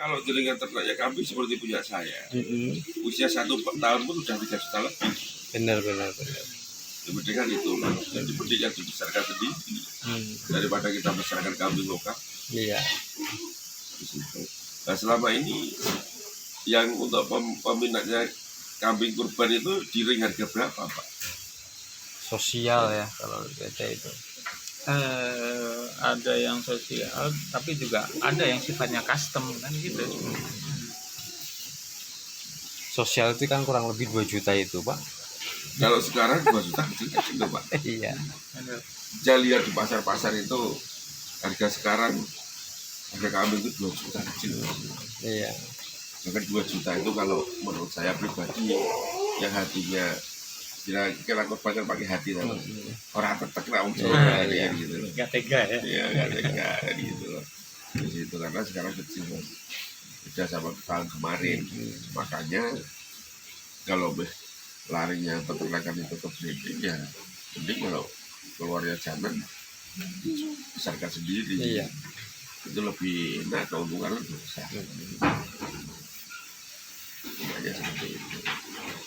kalau jaringan ternaknya kambing seperti punya saya, usia 1 tahun pun sudah 3 juta lebih. Benar. Lebih kan itu, jadi mending yang dibesarkan sendiri daripada kita besarkan kambing lokal. Iya. Di situ. Nah selama ini yang untuk peminatnya kambing kurban itu di ring harga berapa, Pak? Sosial ya kalau beda itu. Ada yang sosial, tapi juga ada yang sifatnya custom kan gitu. Sosial itu kan kurang lebih 2 juta itu, Pak. Kalau sekarang 2 juta kecil-kecil loh, Pak. Iya. Saya lihat di pasar-pasar itu harga sekarang harga kambing itu 2 juta kecil. Iya. Bahkan 2 juta itu kalau menurut saya pribadi yang hatinya kira-kira korban pakai hati lah. Orang tetek lah gitu. Gak tega ya. Iya, gak tega gitu loh. Di situ karena sekarang kecil beda sama tahun kemarin. Makanya kalau larinya peternakan itu ke breeding ya mending kalau keluarnya jangan besarkan sendiri. Iya. Itu lebih enak, keuntungan lebih besar. Makanya seperti itu.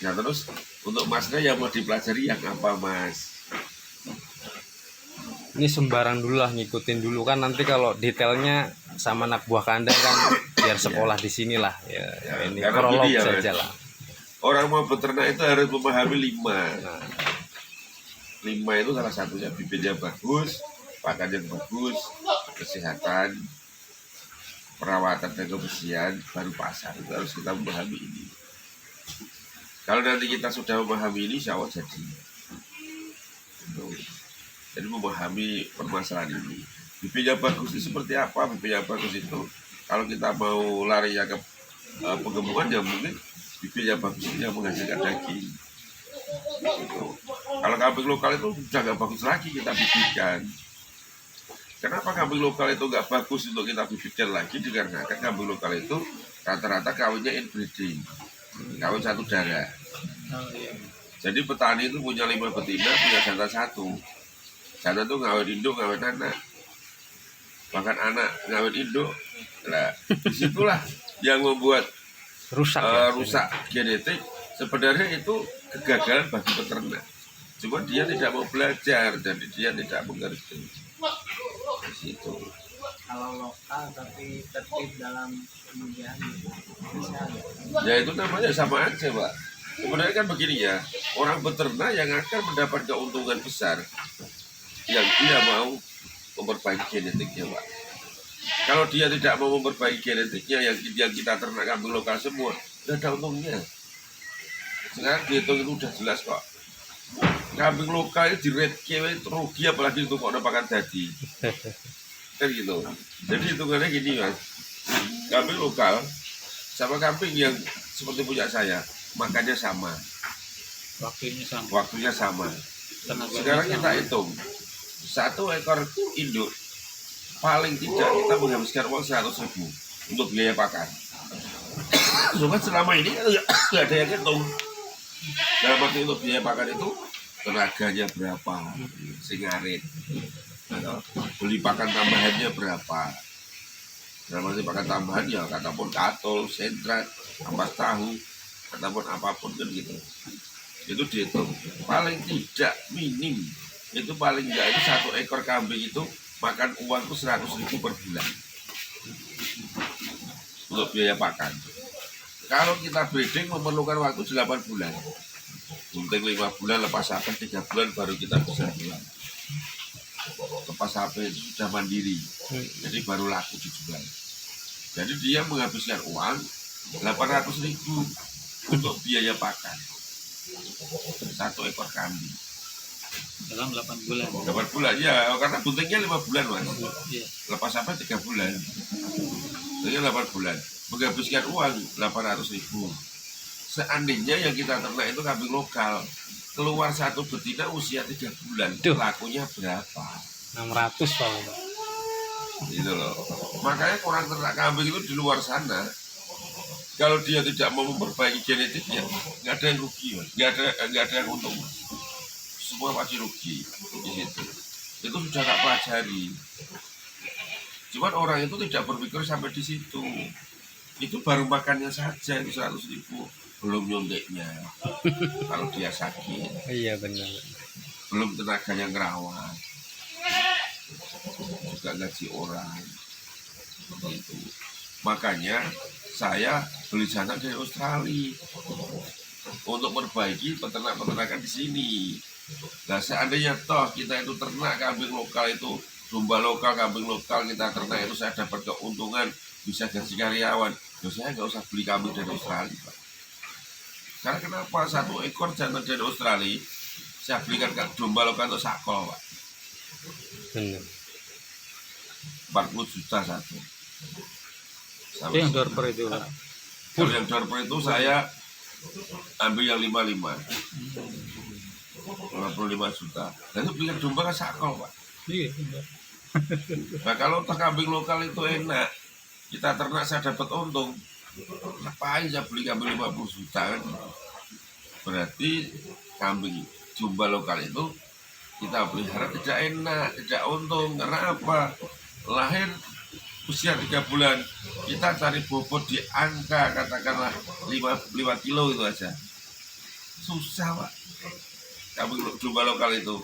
Nah terus untuk Masnya yang mau dipelajari yang apa, Mas? Ini sembarang dulu lah, ngikutin dulu kan, nanti kalau detailnya sama anak buah kandang kan biar sekolah di sinilah ya, ini prolog ya, saja lah. Orang mau beternak itu harus memahami 5. 5 itu salah satunya bibitnya bagus, pakan yang bagus, kesehatan, perawatan dan kebersihan, baru pasar. Itu harus kita memahami ini. Kalau nanti kita sudah memahami ini, insya Allah jadi. Jadi memahami permasalahan ini. Bibitnya bagus itu seperti apa? Bibitnya bagus itu kalau kita mau lari ya ke pengembangan ya mungkin bibitnya bagus itu yang menghasilkan daging. Gitu. Kalau kambing lokal itu sudah nggak bagus lagi kita bibitkan. Kenapa kambing lokal itu nggak bagus untuk kita bibitkan lagi? Dikarenakan kambing lokal itu rata-rata kawinnya inbreeding, kawin satu darah. Jadi petani itu punya 5 betina, punya jantan 1. Jantan itu ngawin induk, ngawin anak. Bahkan anak ngawin induk. Nah, disitulah yang membuat rusak genetik. Sebenarnya itu kegagalan bagi peternak. Cuma dia tidak mau belajar, jadi dia tidak mengerti. Di situ. Kalau lokal tapi tertib dalam pemilihan Ya itu namanya sama aja, Pak. Sebenarnya kan begini ya, orang beternak yang akan mendapat keuntungan besar yang dia mau memperbaiki genetiknya, Pak. Kalau dia tidak mau memperbaiki genetiknya yang kita ternak kambing lokal semua, tidak ada untungnya. Sekarang dihitung itu udah jelas kok. Kambing lokal itu di-rate rugi, apalagi untuk kok pakan dadi. Kan gitu. Jadi hitungannya gini, Mas. Kambing lokal sama kambing yang seperti punya saya, makannya sama, waktunya sama. Sekarang kita hitung 1 ekor induk paling tidak kita menghabiskan uang 100.000 untuk biaya pakan. Cuma selama ini nggak ada yang hitung. Dalam arti untuk biaya pakan itu tenaganya berapa, singarit, beli pakan tambahannya berapa. Dalam arti pakan tambahan ya katapun katol, sentrat, ampas tahu, ataupun apapun kan gitu. Itu dihitung paling tidak minim itu paling enggak itu 1 ekor kambing itu makan uang itu 100.000 per bulan untuk biaya pakan. Kalau kita breeding memerlukan waktu 8 bulan, gunting 5 bulan, lepas sapi 3 bulan baru kita bisa jual. Lepas sapi itu sudah mandiri, jadi baru laku dijual. Jadi dia menghabiskan uang 800.000 untuk biaya pakan 1 ekor kambing dalam 8 bulan. 8 bulan ya, karena buntingnya 5 bulan, Mas. Iya. Lepas sampai 3 bulan. Jadi 8 bulan. Menghabiskan uang 800.000. Seandainya yang kita ternak itu kambing lokal, keluar 1 betina usia 3 bulan, lakunya berapa? 600 Pak. Gitu loh. Makanya orang ternak kambing itu di luar sana, kalau dia tidak mau memperbaiki genetiknya, nggak ada yang rugi, Mas. Nggak ada yang untung, Mas. Semua pasti rugi di situ. Itu sudah tak pelajari. Cuman orang itu tidak berpikir sampai di situ. itu baru makannya saja itu 100.000, belum nyuntiknya kalau dia sakit, Iya benar. belum tenaganya ngerawat, juga gaji orang gitu. Makanya saya beli jantan dari Australia untuk memperbaiki peternak-peternakan di sini. Nah seandainya toh kita itu ternak kambing lokal itu, domba lokal, kambing lokal kita ternak itu, saya dapat keuntungan, bisa gaji karyawan, ya saya nggak usah beli kambing dari Australia, Pak. Karena kenapa? 1 ekor jantan dari Australia saya belikan ke domba lokal untuk sakol, Pak. Benar. 40 juta satu. Itu yang dorper itu Pak. Kalau yang dorper itu saya ambil yang 55 juta. Dan itu belikan domba kan sakol, Pak. Iya. Nah kalau untuk kambing lokal itu enak, kita ternak saya dapat untung, ngapain saya beli kambing 50 juta kan? Berarti kambing domba lokal itu kita pelihara tidak enak, tidak untung. Karena apa? Lahir usia 3 bulan, kita cari bobot di angka katakanlah 5 kilo itu aja, susah, Pak. Kambing domba lokal itu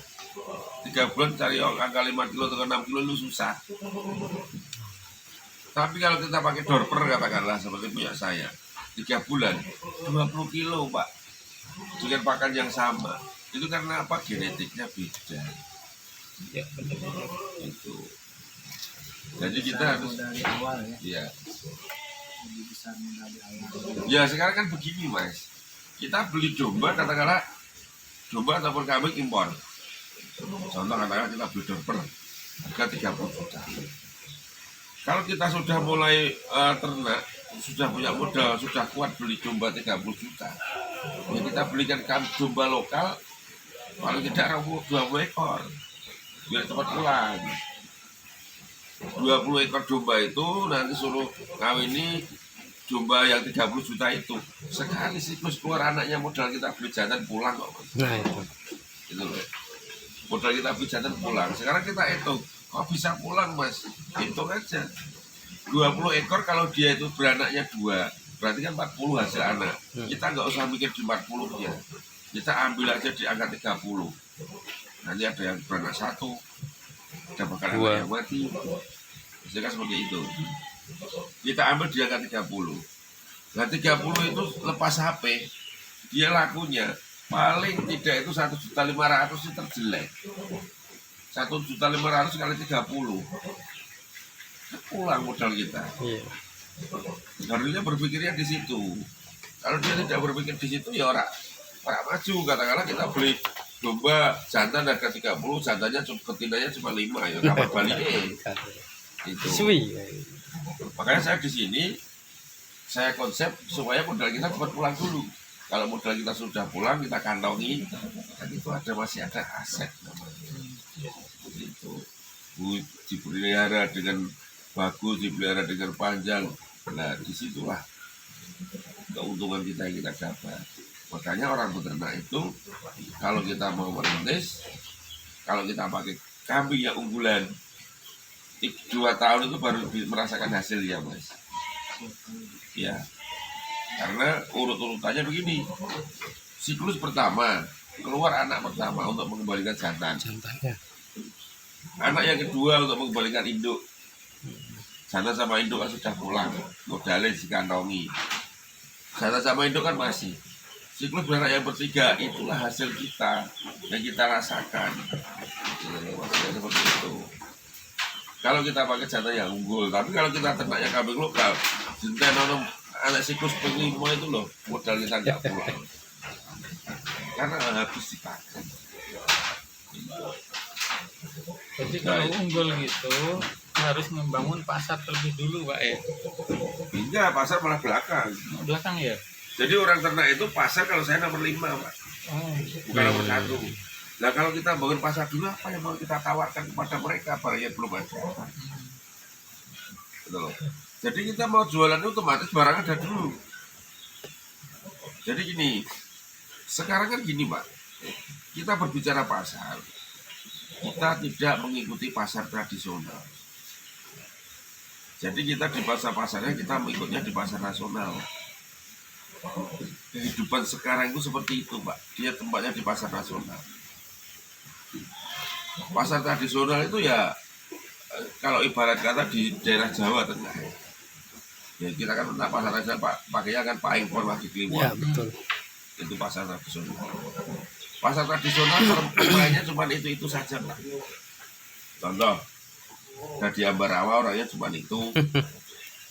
3 bulan cari angka 5 kilo atau 6 kilo itu susah. Tapi kalau kita pakai dorper katakanlah seperti punya saya, 3 bulan 20 kilo, Pak, dengan pakan yang sama. Itu karena apa? Genetiknya beda. Ya, benar. Itu. Jadi kita harus, dari awal ya, ya, lebih besar dari awal. ya sekarang kan begini, Mas. Kita beli domba katakanlah domba ataupun kambing impor. Contoh katakanlah kita beli dorper harga 30 juta. Kalau kita sudah mulai ternak, sudah punya modal, sudah kuat beli domba 30 juta, ya kita belikan domba lokal paling tidak 20 ekor biar cepat pulang. 20 ekor domba itu nanti suruh kawini domba yang 30 juta itu, sekali siklus keluar anaknya modal kita beli jantan pulang kok, Mas. Nah itu. Gitu loh. Modal kita beli jantan pulang. Sekarang kita hitung, kok bisa pulang, Mas? Hitung aja. 20 ekor kalau dia itu beranaknya 2, berarti kan 40 hasil anak. Kita nggak usah mikir di 40-nya. Kita ambil aja di angka 30. Nanti ada yang beranak 1, ada bakal anak yang mati. Misalkan seperti itu. Kita ambil di angka 30. Nah 30 itu lepas HP, dia lakunya paling tidak itu 1.500.000 sih terjelek. 1.500.000 kali 30 pulang modal kita. Iya. Harusnya berpikirnya di situ. Kalau dia tidak berpikir di situ ya orang maju. Katakanlah kita beli domba jantan harga 30, jantannya ketinanya cuma 5, ya kapan balik itu. Suwi. Makanya saya di sini saya konsep supaya modal kita cepat pulang dulu. Kalau modal kita sudah pulang, kita kantongi, kan itu masih ada aset namanya. Itu dipelihara dengan bagus, dipelihara dengan panjang. Nah disitulah keuntungan kita yang kita dapat. Makanya orang peternak itu kalau kita mau merintis, kalau kita pakai kambing yang unggulan 2 tahun itu baru merasakan hasil ya, Mas. Ya, karena urut-urutannya begini. Siklus pertama keluar anak pertama untuk mengembalikan jantan. Jantannya. Anak yang kedua untuk mengembalikan induk. Jantan sama induk kan sudah pulang, modalnya dikantongi. Jantan sama induk kan masih. Siklus beranak yang bertiga itulah hasil kita yang kita rasakan. Seperti itu. Kalau kita pakai jantan yang unggul, tapi kalau kita ternak yang kambing lokal, jantan anak siklus penglima itu loh, modal kita nggak pulang. Karena habis dipakai. Jadi kalau unggul gitu harus membangun pasar terlebih dulu, Pak ya. Hingga pasar malah belakang. Belakang ya. Jadi orang ternak itu pasar kalau saya nomor 5, Pak. Oh, Bukan nomor 1. Nah kalau kita bangun pasar dulu, apa yang mau kita tawarkan kepada mereka? Barangnya belum ada. Betul. Jadi kita mau jualan itu otomatis barang ada dulu. Jadi gini, sekarang kan gini, Pak. Kita berbicara pasar, kita tidak mengikuti pasar tradisional. Jadi kita di pasar-pasarnya kita mengikutnya di pasar nasional. Kehidupan sekarang itu seperti itu, Pak. Dia tempatnya di pasar nasional. Pasar tradisional itu ya kalau ibarat kata di daerah Jawa Tengah. Ya kita kan tentang pasar aja Pak, pakainya kan Pak Impor lagi Kliwon. Ya betul. Itu pasar tradisional. Pasar tradisional mainnya cuma itu saja Pak. Contoh, dari Ambarawa orangnya cuma itu,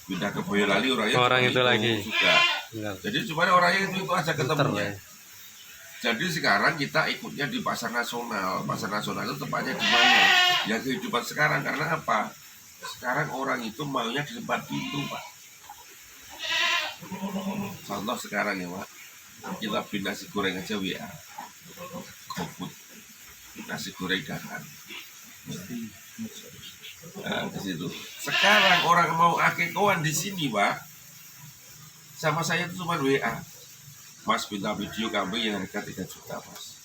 pindah ke Boyolali orangnya Orang cuma itu lagi. sudah. Enggak. Jadi cuma orangnya itu aja ketemunya. ya. Jadi sekarang kita ikutnya di pasar nasional. Pasar nasional itu tempatnya di mana? Ya kehidupan sekarang karena apa? Sekarang orang itu maunya di tempat itu Pak. Contoh sekarang ya Pak, kita beli nasi goreng aja WA, GoFood, nasi goreng dadar. Nah, di situ. Sekarang orang mau akikoan di sini Pak, sama saya itu cuma WA. Mas minta video kambing yang harga 3 juta Mas.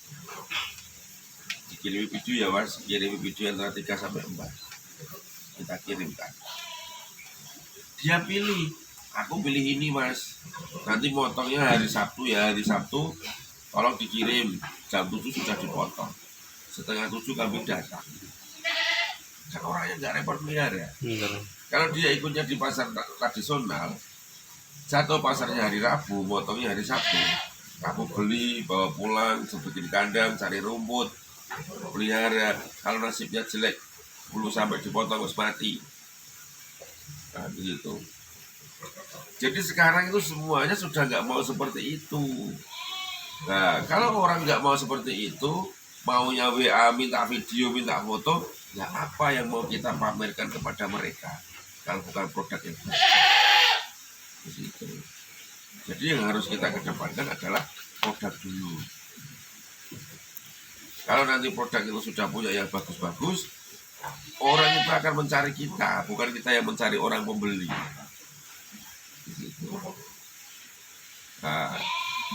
Dikirim video ya Mas, kirim video antara 3 sampai 4. Kita kirimkan. Dia pilih. Aku pilih ini Mas. Nanti motongnya hari Sabtu ya, hari Sabtu tolong dikirim. Jam 7 sudah dipotong. Setengah 7 kambing datang. Kan orangnya nggak repot melihara. Betul. Kalau dia ikutnya di pasar tradisional, jatuh pasarnya hari Rabu, motongnya hari Sabtu. Aku beli, bawa pulang, sebutin kandang, cari rumput, pelihara. Kalau nasibnya jelek, bulu sampai dipotong harus mati. Nah, begitu. Jadi sekarang itu semuanya sudah nggak mau seperti itu. Nah, kalau orang nggak mau seperti itu, maunya WA, minta video, minta foto, ya apa yang mau kita pamerkan kepada mereka? Kalau bukan produk yang baik. Begitu. Jadi yang harus kita kedepankan adalah produk dulu. Kalau nanti produk itu sudah punya yang bagus-bagus, orang itu akan mencari kita, bukan kita yang mencari orang pembeli. Begitu. Nah,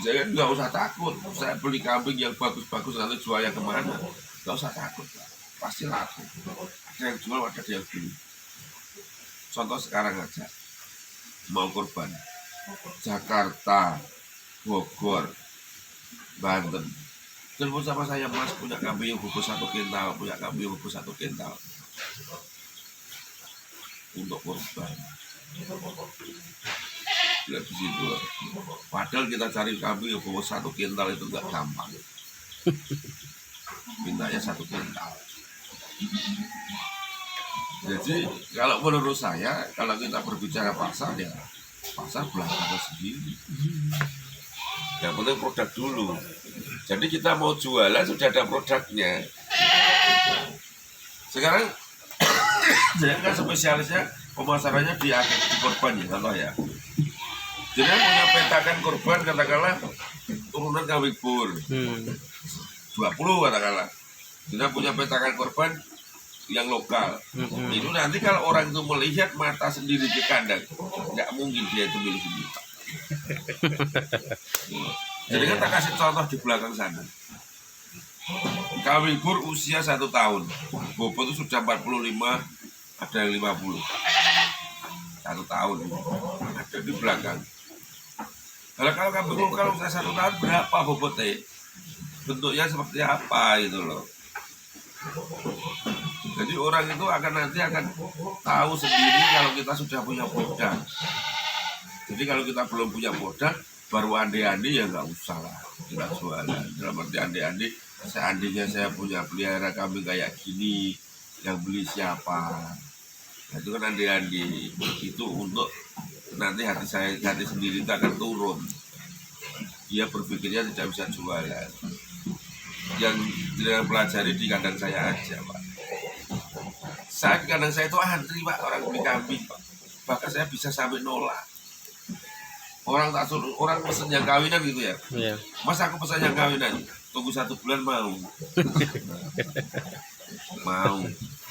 jangan nggak usah takut. Saya beli kambing yang bagus-bagus nanti jualnya kemana? Nggak usah takut, Pak. Pasti laku. Ada yang jual, ada yang beli. Contoh sekarang aja, mau kurban, Jakarta, Bogor, Banten. Telepon sama saya, Mas punya kambing yang bungkus 1 kintal, punya kambing yang bungkus 1 kintal untuk kurban. Lihat di situ. Padahal kita cari kambing yang bungkus 1 kintal itu nggak gampang. Mintanya 1 kintal. Jadi kalau menurut saya, kalau kita berbicara pasar ya pasar belakangan sendiri. Yang penting produk dulu. Jadi kita mau jualan sudah ada produknya. Sekarang saya kan spesialisnya pemasarannya di korban ya, contoh ya. Jadi punya petakan korban katakanlah turunan kambing bur 20 katakanlah. Kita punya petakan korban yang lokal. Itu nanti kalau orang itu melihat mata sendiri di kandang, nggak mungkin dia itu milih sendiri. Jadi kan tak kasih contoh di belakang sana. Kambing bur usia 1 tahun, bobot itu sudah 45, ada yang 50. 1 tahun, ada di belakang. Kalau kambing bur kalau usia 1 tahun berapa bobotnya? Bentuknya seperti apa itu loh. Jadi orang itu nanti akan tahu sendiri kalau kita sudah punya produk. Jadi kalau kita belum punya produk, baru ande-ande ya nggak usah lah kita jualan. Dalam arti ande-ande, seandainya saya punya pelihara kambing kayak gini, yang beli siapa? Nah, itu kan ande-ande. Itu untuk nanti hati sendiri itu akan turun. Dia berpikirnya tidak bisa jualan. Yang tidak pelajari di kandang saya aja, Pak. Saat kandang saya itu antri Pak, orang beli kambing Pak. Bahkan saya bisa sampai nolak. Orang tak suruh, orang pesen yang kawinan gitu ya. Iya. Mas aku pesan yang kawinan, tunggu 1 bulan mau. Mau.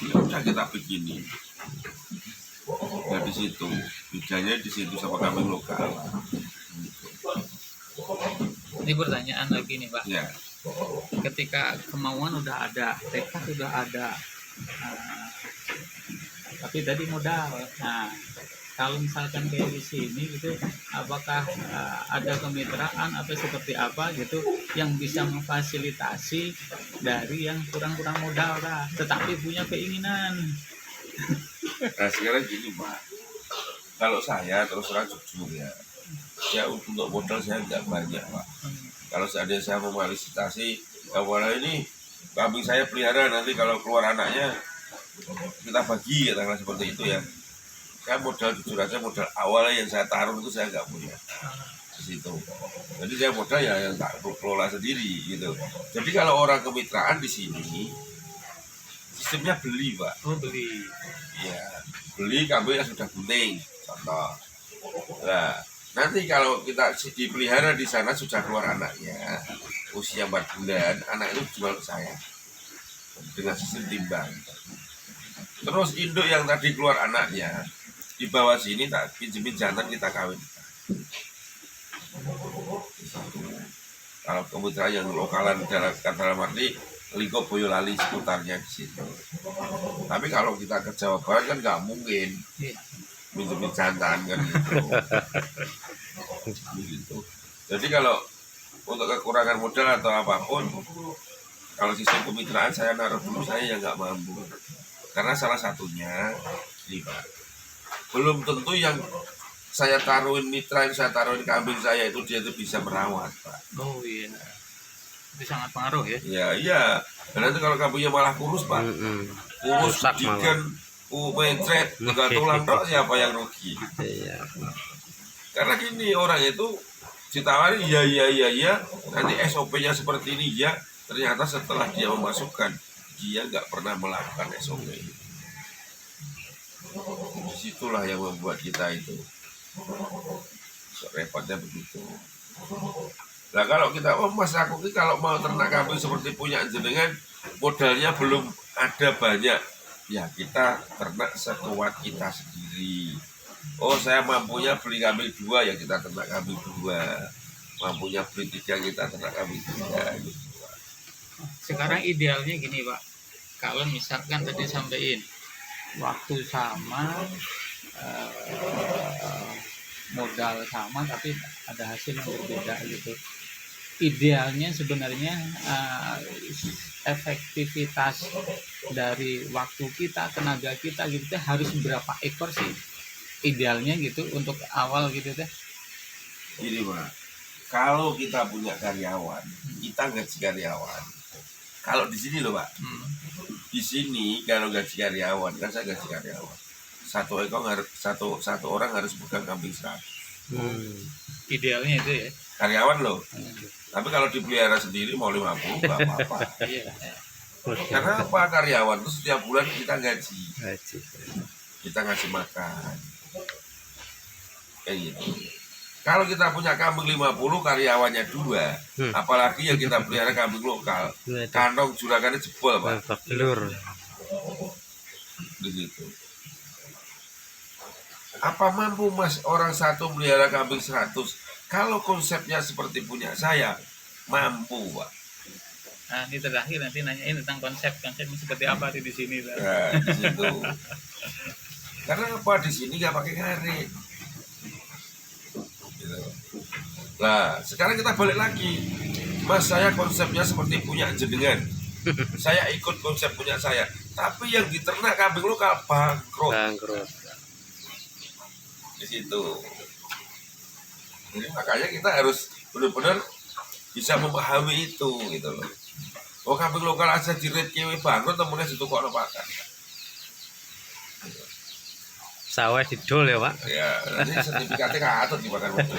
Ya udah kita begini. Nah di situ, bedanya di situ sama kambing lokal. Ini pertanyaan lagi nih Pak. Ya. Ketika kemauan udah ada, tekad udah ada, tapi tadi modal. Nah, kalau misalkan kayak di sini gitu, apakah ada kemitraan atau seperti apa gitu yang bisa memfasilitasi dari yang kurang-kurang modal lah, tetapi punya keinginan. Nah sekarang gini Pak, kalau saya terus terang jujur ya untuk modal saya nggak banyak Pak. Kalau seandainya saya memfasilitasi, awalnya ini kambing saya pelihara, nanti kalau keluar anaknya kita bagi, katakanlah seperti itu ya. Saya modal jujur aja, modal awalnya yang saya taruh itu saya nggak punya di situ. Jadi saya modal ya yang tak kelola sendiri gitu. Jadi kalau orang kemitraan di sini sistemnya beli Pak. Oh, beli. Ya, beli kambing yang sudah bunting, contoh. Nah, nanti kalau kita dipelihara di sana sudah keluar anaknya, usia 4 bulan, anak itu jual ke saya dengan sistem timbang. Terus induk yang tadi keluar anaknya di bawah sini tak pinjemin jantan, kita kawin. Kalau kemitraan yang lokalan dalam arti lingkup Boyolali seputarnya di situ. Tapi kalau kita ke Jawa Barat kan nggak mungkin minjemin jantan kan gitu. Jadi kalau untuk kekurangan modal atau apapun, kalau sistem kemitraan saya naruh dulu, saya yang nggak mampu. Karena salah satunya ini Pak, belum tentu yang saya taruhin mitra, yang saya taruhin kambing saya itu dia itu bisa merawat Pak. Oh iya, itu sangat pengaruh ya. Iya. Dan nanti kalau kambingnya malah kurus Pak, kurus, Rusak jikan, mencret, tinggal tulang dok, siapa yang rugi? Iya. Karena gini, orang itu ditawari iya, nanti SOP-nya seperti ini ya, ternyata setelah dia memasukkan, dia nggak pernah melakukan SOP. Disitulah yang membuat kita itu repotnya begitu. Nah kalau kita, mas aku ini kalau mau ternak kambing seperti punya jenengan, modalnya belum ada banyak, ya kita ternak sekuat kita sendiri. Oh saya mampunya beli kambing 2, ya kita ternak kambing 2. Mampunya beli 3, kita ternak kambing 3 gitu. Sekarang idealnya gini Pak, kalau misalkan tadi sampaikan waktu sama, modal sama tapi ada hasil yang berbeda gitu. Idealnya sebenarnya efektivitas dari waktu kita, tenaga kita gitu teh harus berapa ekor sih idealnya gitu untuk awal gitu teh? Ini Pak, kalau kita punya karyawan, kita gaji karyawan. Kalau di sini loh Pak, di sini kalau gaji karyawan, kan saya gaji karyawan. Satu ekor harus satu orang harus pegang kambing 100. Idealnya itu ya. Karyawan loh. Tapi kalau dipelihara sendiri mau 50 nggak apa-apa. Iya. Karena apa, karyawan itu setiap bulan kita gaji, Gaji. kita ngasih makan, kayak gitu. Kalau kita punya kambing 50, karyawannya 2, apalagi yang kita pelihara kambing lokal, kantong juragannya jebol Pak. Telur. Begitu. Apa mampu mas orang satu melihara kambing 100? Kalau konsepnya seperti punya saya, mampu Pak. Nah ini terakhir nanti nanyain tentang konsepnya seperti apa di sini. Nah, di situ. Karena apa, di sini nggak pakai ngarit. Gitu. Nah, sekarang kita balik lagi. Mas, saya konsepnya seperti punya jenengan. Saya ikut konsep punya saya. Tapi yang diternak kambing lokal bangkrut. Di situ. Jadi makanya kita harus benar-benar bisa memahami itu gitu loh. Oh kambing lokal aja diret kewe bangkrut, temennya situ kok pakan. Sawah didol ya Pak. Ya, nanti sertifikatnya katut dimakan mobil.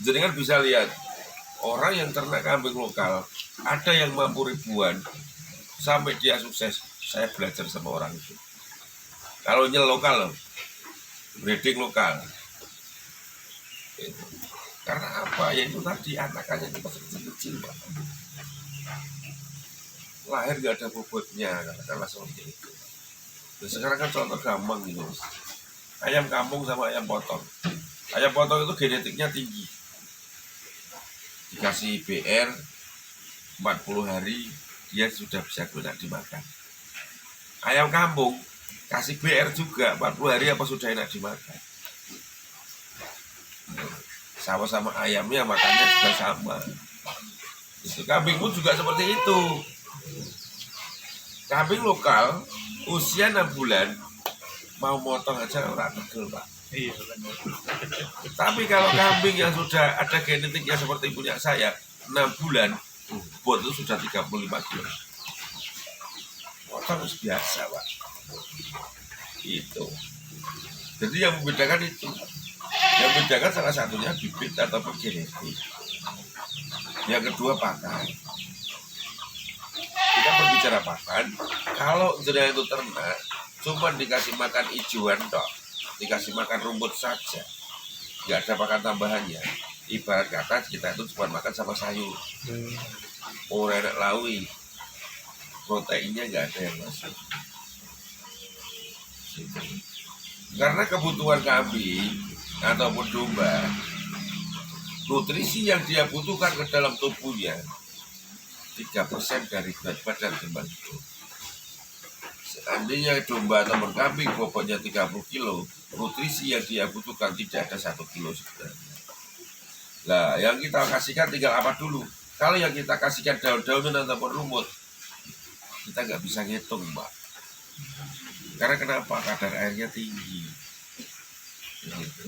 Jadi kan bisa lihat orang yang ternak kambing lokal, ada yang mampu ribuan sampai dia sukses. Saya belajar sama orang itu. Kalau nyel lokal, breeding lokal. Gitu. Karena apa? Ya itu tadi anakannya itu masih kecil-kecil Pak. Lahir gak ada bobotnya, katakanlah seperti itu. Dan sekarang kan contoh gampang gitu, ayam kampung sama ayam potong. Ayam potong itu genetiknya tinggi, dikasih BR 40 hari dia sudah bisa guna dimakan. Ayam kampung kasih BR juga 40 hari apa sudah enak dimakan. Sama-sama ayamnya makannya juga sama. Itu kambing pun juga seperti itu. Kambing lokal usia 6 bulan mau motong aja orang tegel, Pak. Iya benar. Tapi kalau kambing yang sudah ada genetiknya seperti punya saya 6 bulan, bobot itu sudah 35 kilo. Motong biasa, Pak. Itu. Jadi yang membedakan itu. Yang membedakan salah satunya bibit atau genetik. Yang kedua pakan. Kita berbicara pakan, kalau jenayah itu ternak, cuma dikasih makan hijauan dok, dikasih makan rumput saja, nggak ada pakan tambahannya. Ibarat kata kita itu cuma makan sama sayur, orang enak lawi, proteinnya nggak ada yang masuk. Karena kebutuhan kambing ataupun domba, nutrisi yang dia butuhkan ke dalam tubuhnya 3% dari berat badan timbang itu. Seandainya domba atau kambing bobotnya 30 kilo, nutrisi yang dia butuhkan tidak ada 1 kilo sebenarnya. Nah, yang kita kasihkan tinggal apa dulu? Kalau yang kita kasihkan daun-daunan ataupun rumput, kita nggak bisa ngitung, Mbak. Karena kenapa? Kadar airnya tinggi. Gitu.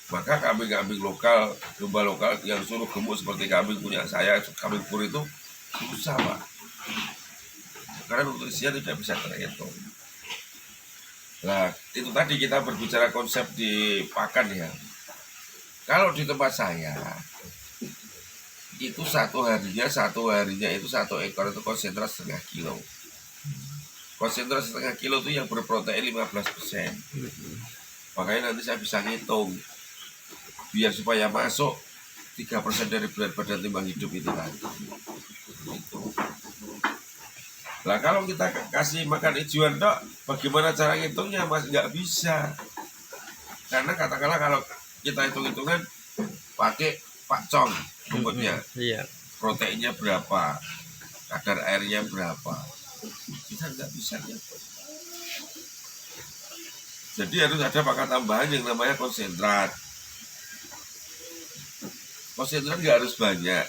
Maka kambing-kambing lokal, domba lokal yang suruh gemuk seperti kambing punya saya, kambing pur itu susah, Pak. Karena nutrisinya tidak bisa terhitung. Nah, itu tadi kita berbicara konsep di pakan ya. Kalau di tempat saya, itu satu harinya itu 1 ekor itu konsentrat setengah kilo. Konsentrat setengah kilo itu yang berprotein 15%. Makanya nanti saya bisa ngitung. Biar supaya masuk 3% dari berat badan timbang hidup itu tadi. Gitu. Nah kalau kita kasih makan hijauan dok, bagaimana cara ngitungnya mas? Nggak bisa. Karena katakanlah kalau kita hitung-hitungan pakai pakcong rumputnya, proteinnya berapa, kadar airnya berapa, kita nggak bisa ngitung. Jadi harus ada pakan tambahan yang namanya konsentrat. Konsentrat nggak harus banyak.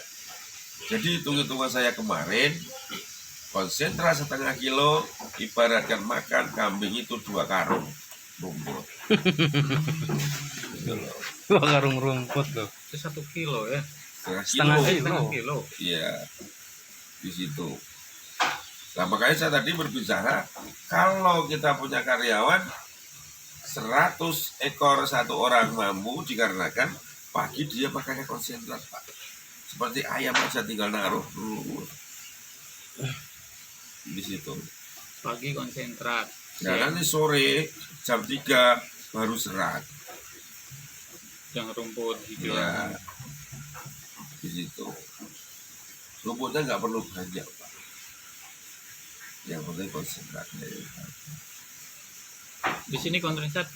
Jadi hitung-hitungan saya kemarin, konsentrat setengah kilo ibaratkan makan kambing itu 2 karung rumput. 2 karung rumput loh. Itu 1 kilo ya. Setengah kilo. Iya, di situ. Nah makanya saya tadi berbicara, kalau kita punya karyawan 100 ekor satu orang mampu dikarenakan pagi dia pakainya konsentrat, Pak. Seperti ayam aja tinggal naruh di situ. Pagi konsentrat. Nah nanti sore jam 3 baru serat. Yang rumput hijau. Ya, di situ. Rumputnya nggak perlu banyak, Pak. Yang penting konsentratnya. Di sini konsentrat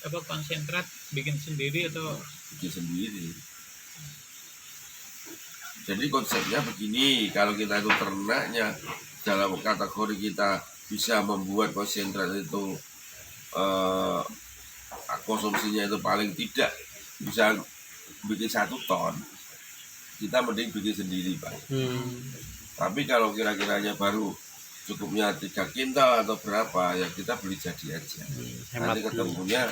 bikin sendiri atau Bikin sendiri. Jadi konsepnya begini, kalau kita itu ternaknya dalam kategori kita bisa membuat konsentrat itu konsumsinya itu paling tidak bisa bikin 1 ton, kita mending bikin sendiri, Pak. Tapi kalau kira-kiranya baru cukupnya 3 kintal atau berapa, ya kita beli jadi aja. Nanti ketemunya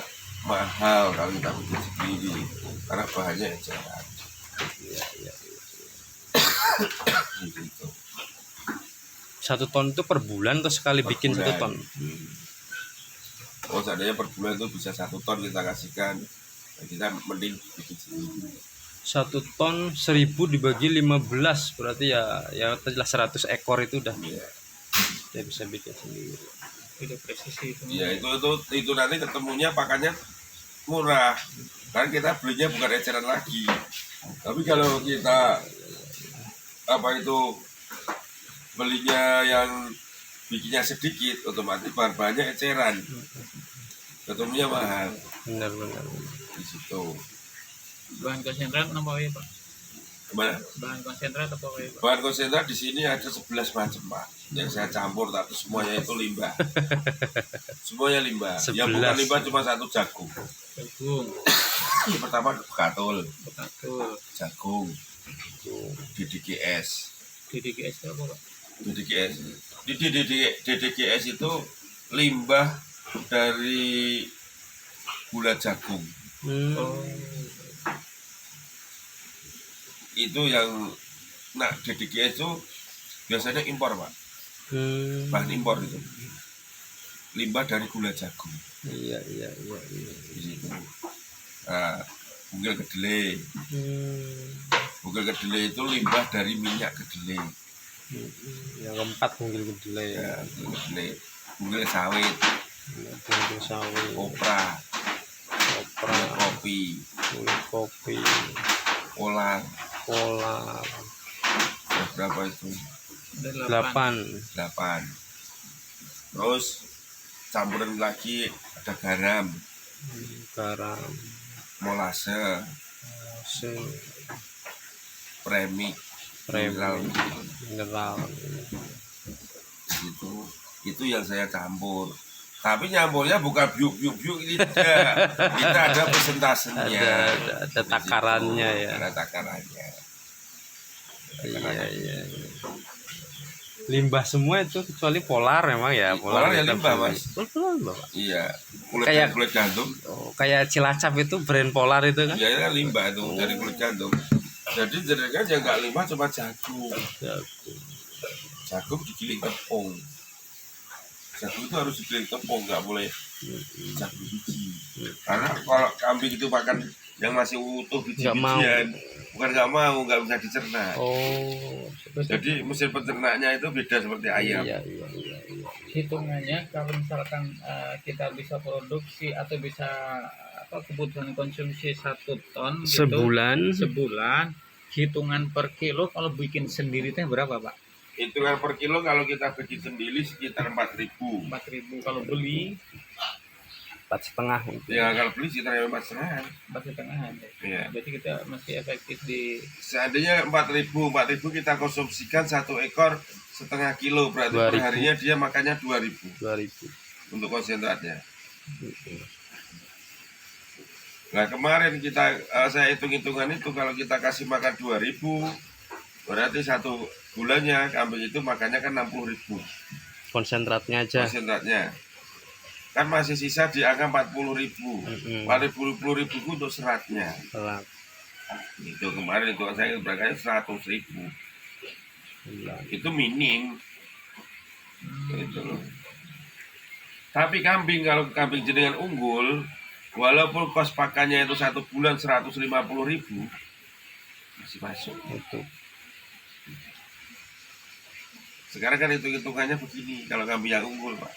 mahal kalau kita bikin sendiri karena bahannya eceran. Gitu. 1 ton itu per bulan atau sekali bikin 1 ton? Oh, seandainya per bulan itu bisa 1 ton kita kasihkan, nah, kita mending bikin sendiri. 1 ton 1000 dibagi 15 berarti ya telah 100 ekor itu udah ya bisa bikin sendiri. tidak presisi itu? Ya itu nanti ketemunya pakannya murah, kan kita belinya bukan eceran lagi. Tapi kalau kita belinya yang bikinnya sedikit, otomatis bahan-bahannya eceran, ketemunya mahal. Benar. Di situ. Bahan konsentrat apa ya Pak? Gimana? Bahan konsentrat apa kayak Pak? Bahan konsentrat di sini ada 11 macam Pak. Yang saya campur tapi semuanya itu limbah. Semuanya limbah. Yang bukan 11. limbah cuma satu jagung. Jagung, Yang pertama katul, betul. jagung, DDGS. DDGS itu apa Pak? DDGS. Di DDGS itu limbah dari gula jagung. Oh, Itu yang DDGS itu biasanya impor Pak. Bahan impor itu. Limbah dari gula jagung. Iya. Di situ. Nah, bungil kedelai. Bungil kedelai itu limbah dari minyak kedelai. Yang keempat mungkin kedelai ya. Ya, bungil kedelai. Bungil sawit, Bungkus sawit, kopra, kopra, kopi, kulit kopi, kolang. kolang. Berapa itu? ada 8. 8. Terus campuran lagi ada garam, Garam, molase, premik, mineral mineral. itu yang saya campur. Tapi nyampurnya bukan biuk ini tidak. Kita ada persentasenya. Ada takarannya ya. Ada takarannya. Iya. Limbah semua itu kecuali polar memang ya. Polar ya kita limbah, beli. Mas. Polar, Pak. Iya. Kayak- Kulit gandum. Oh, kayak Cilacap itu brand polar itu kan. Ya kan limbah itu dari kulit gandum. Jadi jenengan yang nggak limbah cuma jagung. Jagung digiling tepung. Jagung itu harus digiling tepung, nggak boleh jagung biji. Karena kalau kambing itu makan yang masih utuh Nggak mau. biji-bijian, bukan nggak mau, nggak bisa dicerna. Oh, Jadi mesin pencernaknya itu beda seperti ayam. iya. hitungannya kalau misalkan kita bisa produksi atau bisa kebutuhan konsumsi 1 ton gitu, sebulan hitungan per kilo kalau bikin sendiri teh berapa Pak? Hitungan per kilo kalau kita bikin sendiri sekitar 4.000. 4.000 kalau beli 4,5. Ya kalau beli sekitar 4,5. 4,5. Iya. Berarti kita masih efektif di Seandainya 4.000 kita konsumsikan 1 ekor setengah kilo, berarti per 2.000. harinya dia makannya 2.000 2.000. untuk konsentratnya. Nah kemarin saya hitung-hitungan itu kalau kita kasih makan 2.000, berarti 1 bulannya kambing itu makannya kan 60.000 Konsentratnya aja. konsentratnya. Kan masih sisa di angka 40.000. 40.000 untuk seratnya. Serat. Itu kemarin itu saya berangkatnya 100.000. Itu minim. Gitu loh. Tapi kambing, kalau kambing jenengan unggul, walaupun kos pakannya itu 1 bulan 150.000 masih masuk. Itu. Sekarang kan hitungannya begini, kalau kambing yang unggul Pak,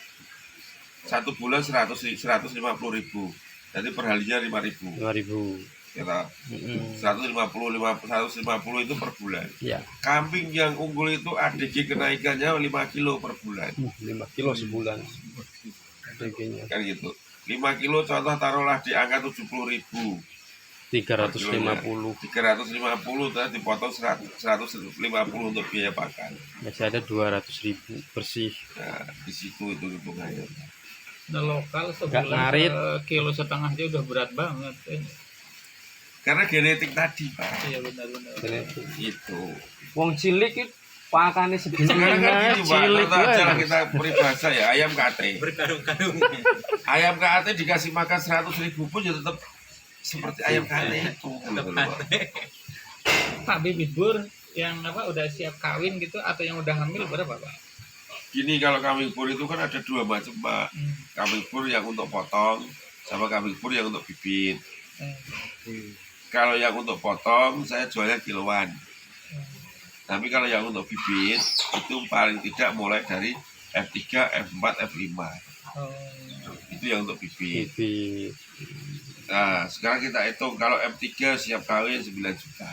1 bulan 150.000, jadi per harinya 5.000. 2.000. Kita 150 itu per bulan. Ya. Kambing yang unggul itu ADG kenaikannya 5 kilo per bulan. 5 kilo sebulan. ADG-nya. Kan gitu. 5 kilo contoh taruhlah di angka 70.000. 350. 350 terus dipotong 150 untuk biaya pakan. Masih ada 200.000 bersih. Nah, di situ itu hitungannya. Nah, lokal Nggak sebulan ngarit. kilo setengah aja udah berat banget. Karena genetik tadi, Pak. Iya benar-benar. Itu. Wong cilik itu pakane segini Sekarang kan gitu, Pak. cilik Tata cara wae. kita peribahasa ya, ayam kate. Berkarung-karung. Ayam kate dikasih makan 100.000 pun ya tetap seperti ayam kate itu. Gitu loh, Pak. Pak, bibit bur yang udah siap kawin gitu atau yang udah hamil berapa Pak? Gini, kalau kambing pur itu kan ada 2 macam, Pak. Kambing pur yang untuk potong sama kambing pur yang untuk bibit. Kalau yang untuk potong saya jualnya kiloan. Tapi kalau yang untuk bibit itu paling tidak mulai dari F3, F4, F5. Itu yang untuk bibit. Bibit. Nah, sekarang kita hitung kalau F3 siap kawin 9 juta.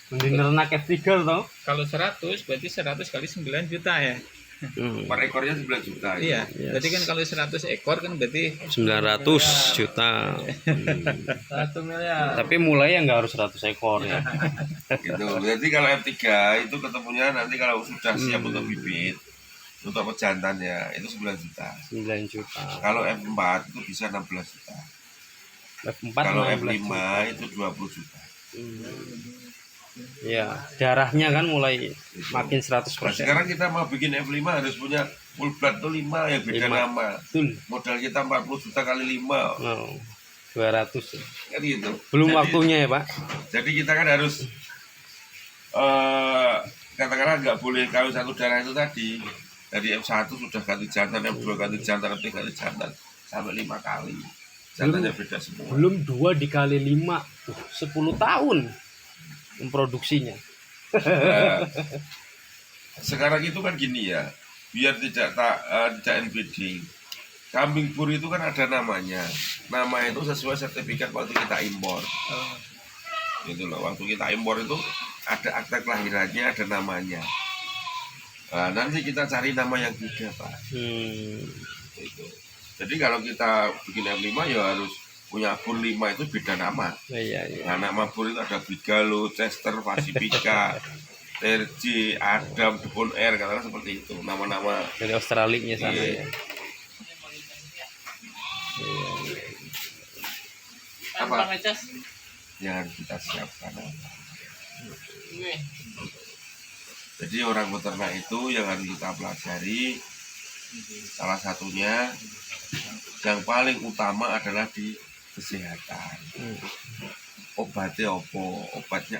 Mending ternak F3 toh. Kalau 100 berarti 100 kali 9 juta ya. Per ekornya 9 juta. Iya, Yes. berarti kan kalau 100 ekor kan berarti 900 juta. 1 miliar. Tapi mulai ya nggak harus 100 ekor ya. Gitu. Jadi kalau F3 itu ketemunya nanti kalau sudah siap untuk bibit, untuk pejantannya itu 9 juta. 9 juta. Kalau F4 itu bisa 16 juta. F4 Kalau 16 F5 juta. itu 20 juta. Ya, darahnya kan mulai makin 100%. Nah, sekarang kita mau bikin F5 harus punya full blood tuh 5 yang beda 5. nama. Betul. Modal kita 40 juta kali 5. Oh, 200 ya. Kan gitu. Belum Jadi- waktunya ya, Pak. Jadi kita kan harus katakanlah nggak boleh kawin satu darah itu tadi. Dari F1 sudah ganti jantan, F2 ganti jantan, F3 ganti jantan sampai 5 kali. Jantannya beda semua. Belum 2 dikali 5. 10 tahun memproduksinya. Nah, sekarang itu kan gini ya, biar tidak NPD. Kambing pur itu kan ada namanya. Nama itu sesuai sertifikat waktu kita impor. Gitu loh, waktu kita impor itu ada akta kelahirannya, ada namanya. Nah, nanti kita cari nama yang beda, Pak. Gitu. Jadi kalau kita bikin F5 ya harus punya pur 5 itu beda nama. Iya, iya. Nah, nama pur itu ada Bigalo, Chester, Pacifica, TRJ, Adam, Dukun Air, katakanlah seperti itu. Nama-nama Dari Australia sana Iya. ya. apa yang harus kita siapkan. Jadi orang peternak itu yang harus kita pelajari, salah satunya yang paling utama adalah di kesehatan. Obatnya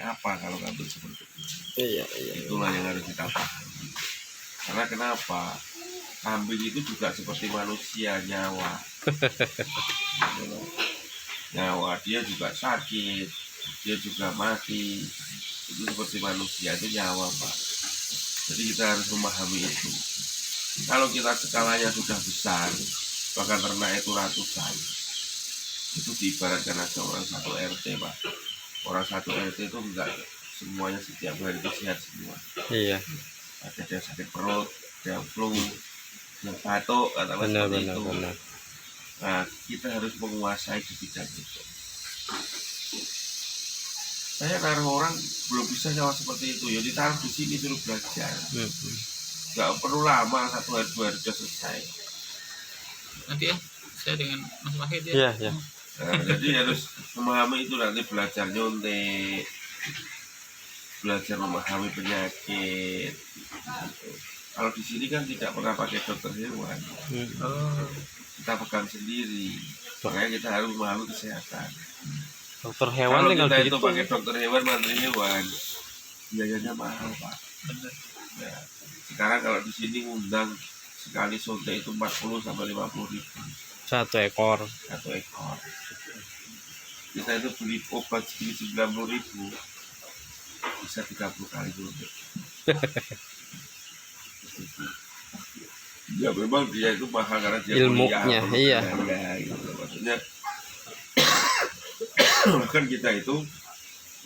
apa kalau kambing seperti itu? Iya, iya. Itulah yang harus kita pahami. Karena kenapa? Kambing itu juga seperti manusia, nyawa. Gitu loh. Nyawa, dia juga sakit, dia juga mati. Itu seperti manusia, itu nyawa, Pak. Jadi kita harus memahami itu. Kalau kita skalanya sudah besar, bahkan ternak itu ratusan, itu diibaratkan aja orang satu RT, Pak. Orang satu RT itu enggak semuanya setiap hari itu sehat semua. Iya. Ada yang sakit perut, ada yang flu, yang batuk, katakanlah Benar, seperti benar, itu. benar. Nah, kita harus menguasai di bidang itu. Saya naruh orang belum bisa nyawa seperti itu, ya ditaruh di sini suruh belajar. Nggak perlu lama, 1 hari 2 hari sudah selesai. nanti ya saya dengan Mas Wahid ya. Iya, iya. Nah, jadi harus memahami itu, nanti belajar nyuntik, belajar memahami penyakit. Gitu. Kalau di sini kan tidak pernah pakai dokter hewan, Oh, kita pegang sendiri. Makanya kita harus memahami kesehatan. Dokter hewan Kalau tinggal kita itu dihitung. pakai dokter hewan, mantri hewan, biayanya mahal, Pak. benar. Ya. Sekarang kalau di sini ngundang sekali suntik itu 40 sampai 50 ribu 1 ekor. 1 ekor. Kita itu beli obat segini 90 ribu, bisa 30 kali suntik. Ya memang dia itu mahal karena dia Ilmunya, kuliah, iya. tenaga, gitu. Maksudnya kan kita itu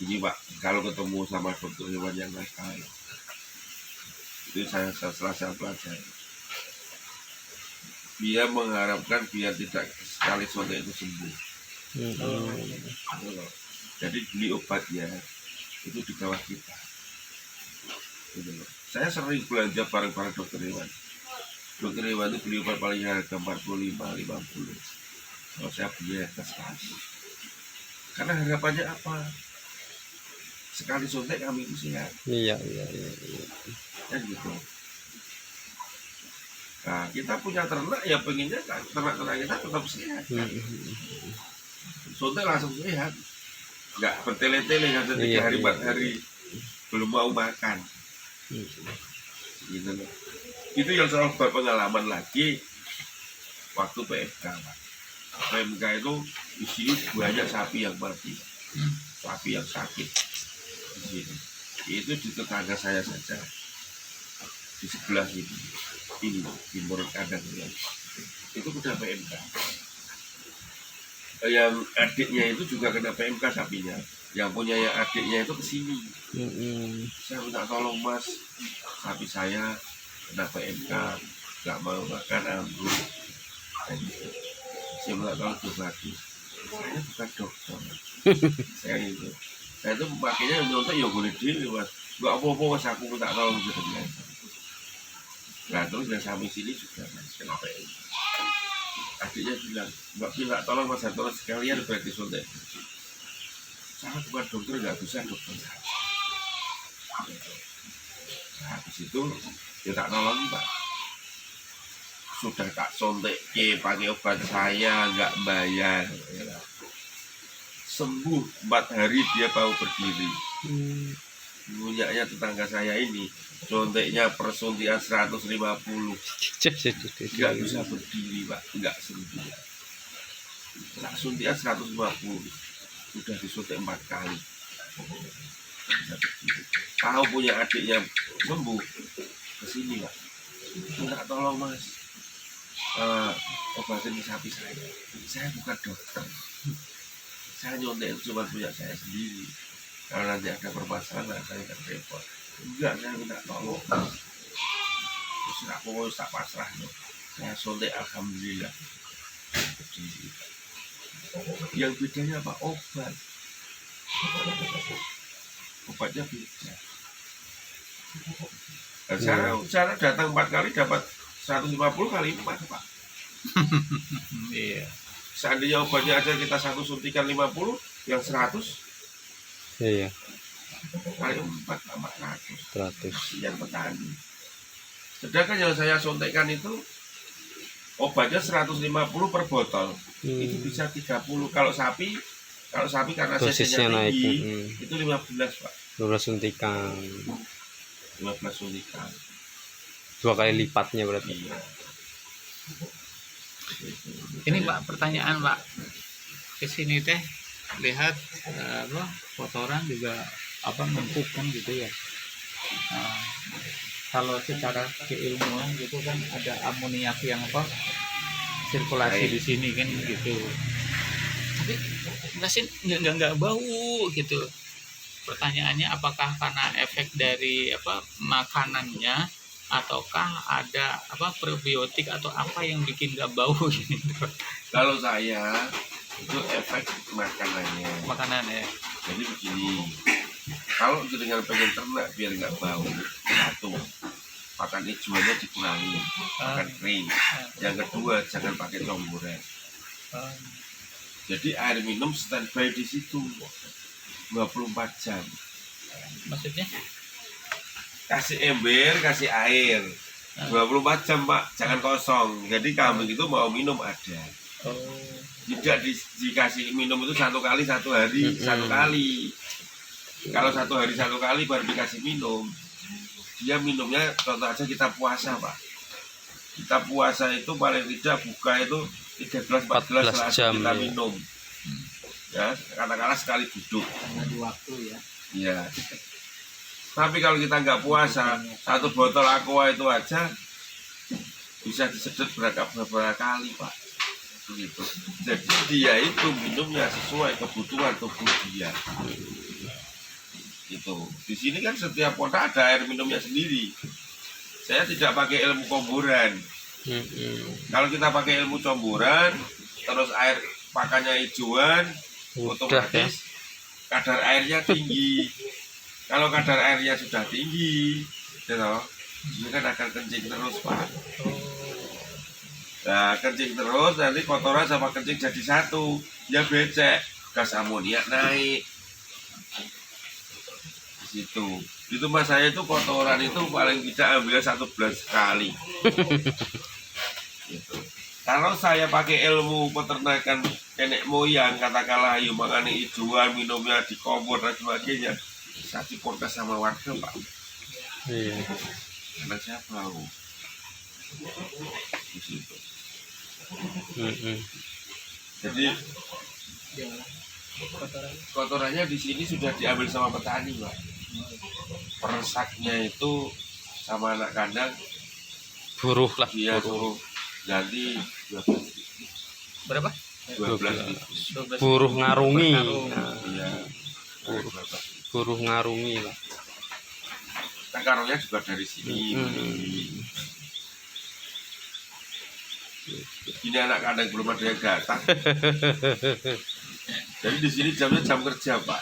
ini, Pak, kalau ketemu sama dokter hewan yang nakal, itu setelah saya pelajari, dia mengharapkan biar tidak sekali suntik itu sembuh. Gitu loh. Jadi beli obatnya itu di bawah kita. Gitu loh. Saya sering belanja barang-barang dokter hewan. Dokter hewan itu beli obat paling harga 45, 50. Kalau saya beli harga 100. Karena harapannya apa? Sekali suntik kami itu sehat. Iya, iya, iya. Kan gitu. Nah, kita punya ternak ya pengennya kan ternak-ternak kita tetap sehat. Suntik langsung sehat. Nggak bertele-tele kan 3 Iya, hari iya, 4 hari belum mau makan. Gitu loh. Itu yang soal berpengalaman lagi waktu PMK, Pak. PMK itu di sini banyak sapi yang mati, sapi yang sakit di sini. Itu di tetangga saya saja, di sebelah ini timur kandang ya. Itu udah PMK. Yang adiknya itu juga kena PMK sapinya. Yang punya yang adiknya itu kesini. Saya minta tolong, Mas, sapi saya kena PMK, nggak mau makan anggur. Saya bilang kalau itu bagus, saya bukan dokter. Saya itu, saya itu makanya nyontek ya boleh diri mas, nggak apa-apa mas aku minta tolong gitu kan. Nah terus yang sampai sini juga mas kena PMK. Adiknya bilang, nggak bilang tolong mas tolong sekalian berarti suntik. Saya bukan dokter, nggak bisa dokter. Nah habis itu dia tak nolong pak. Sudah tak sontek pakai obat saya nggak bayar. Sembuh 4 hari dia mau berdiri. Punyanya tetangga saya ini sonteknya persuntian 150. Nggak bisa berdiri pak, nggak sembuh. Tak suntian 150. Sudah disuntik 4 kali. Tahu punya adiknya sembuh, kesini pak, minta tolong mas, obatin sapi saya bukan dokter, saya nyontek cuma punya saya sendiri, kalau nanti ada permasalahan saya akan repot. Enggak, saya minta tolong, terus aku mau tak pasrah loh, saya sontek alhamdulillah. Yang bedanya apa? Obatnya beda. Saya datang 4 kali dapat 150 kali 4 pak. Iya. Seandainya obatnya aja kita satu suntikan 50, yang 100 Iya, kali 4 400. 100. Yang petani. Sedangkan yang saya suntikan itu obatnya 150 per botol. Itu bisa 30. Kalau sapi karena Dosisnya cc-nya naik. tinggi, itu 15 pak. 12 suntikan. 15 suntikan. 2 kali lipatnya berarti. Iya. Ini Pak, pertanyaan Pak. Kesini teh lihat kotoran juga numpuk kan gitu ya. Nah, kalau secara keilmuan gitu kan ada amoniak yang sirkulasi di sini kan gitu. Tapi nggak bau gitu. Pertanyaannya apakah karena efek dari makanannya ataukah ada probiotik atau apa yang bikin nggak bau gitu? Kalau saya itu efek Makanan ya. jadi begini, kalau dengan pengen ternak biar nggak bau, satu makan hijauannya dikurangi, makan kering. Yang kedua jangan pakai comburan. Jadi air minum standby di situ 24 jam. Maksudnya? Kasih ember, kasih air 24 jam pak, jangan kosong. Jadi kambing itu mau minum ada. Tidak dikasih minum itu 1 kali 1 hari 1 kali. Kalau 1 hari 1 kali baru dikasih minum. Dia minumnya contoh aja kita puasa pak. Kita puasa itu paling tidak buka itu 13-14 gelas jam kita ya. minum. Ya, katakanlah sekali duduk. karena di waktu ya. Iya. Tapi kalau kita nggak puasa, 1 botol aqua itu aja bisa disedot berapa kali pak. Begitu. Jadi dia itu minumnya sesuai kebutuhan tubuh dia. Itu. Di sini kan setiap kota ada air minumnya sendiri. Saya tidak pakai ilmu komburan. Kalau kita pakai ilmu comburan, terus air pakannya hijauan, otomatis kadar airnya tinggi. Kalau kadar airnya sudah tinggi, ini kan akan kencing terus pak. Nah kencing terus nanti kotoran sama kencing jadi satu, ya becek, gas amoniak naik. Di situ. Itu mas saya itu kotoran itu paling tidak ambil 1 bulan sekali. Gitu. Kalau saya pakai ilmu peternakan nenek moyang, katakanlah ayo makan hijauan, minumnya di kompor dan sebagainya, saya diprotes sama warga pak. Iya. Karena saya tahu di situ. Jadi kotorannya di sini sudah diambil sama petani pak. Peresaknya itu sama anak kandang Buruh lah. dia suruh ganti 12. Berapa? 12. Buruh ngarungi. Per karung. Nah, Iya. buruh ngarungi lah. Takarannya juga dari sini. Ini anak kandang belum ada yang datang. Jadi di sini jamnya jam kerja, Pak.